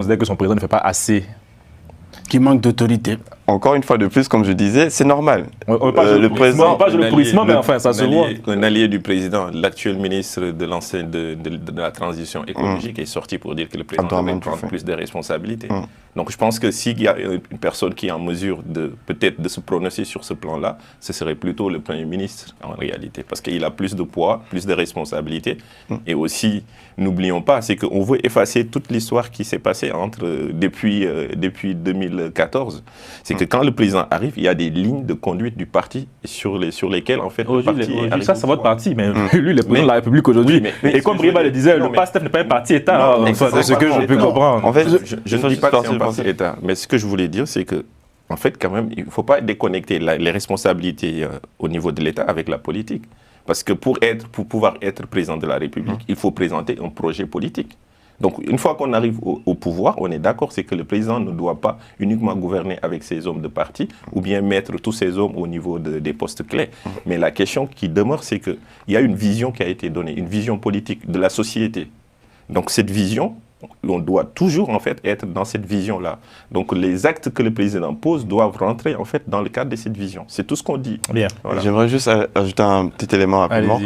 considère que son président ne fait pas assez. Qui manque d'autorité. Encore une fois de plus, comme je disais, c'est normal. Le président, pas le pourrissement, mais enfin, ça se voit. Un allié du président, l'actuel ministre de la transition écologique est sorti pour dire que le président doit prendre plus de responsabilités. Donc je pense que s'il y a une personne qui est en mesure peut-être de se prononcer sur ce plan-là, ce serait plutôt le Premier ministre en réalité, parce qu'il a plus de poids, plus de responsabilités. Et aussi, n'oublions pas, c'est qu'on veut effacer toute l'histoire qui s'est passée depuis 2014. C'est que quand le président arrive, il y a des lignes de conduite du parti sur lesquelles, en fait, le parti est ça, c'est votre parti, mais lui, le président de la République aujourd'hui. Et comme Briba le disait, le PASTEF n'est pas un parti État. C'est ce que je peux comprendre. En fait, je ne dis pas que c'est un parti État, mais ce que je voulais dire, c'est que, en fait, quand même, il ne faut pas déconnecter les responsabilités au niveau de l'État avec la politique. Parce que pour pouvoir être président de la République, il faut présenter un projet politique. Donc, une fois qu'on arrive au pouvoir, on est d'accord, c'est que le président ne doit pas uniquement gouverner avec ses hommes de parti ou bien mettre tous ses hommes au niveau des postes clés. Mais la question qui demeure, c'est qu'il y a une vision qui a été donnée, une vision politique de la société. Donc, cette vision, on doit toujours en fait être dans cette vision-là. Donc les actes que le président pose doivent rentrer en fait dans le cadre de cette vision. C'est tout ce qu'on dit. Bien. Voilà. J'aimerais juste ajouter un petit élément rapidement.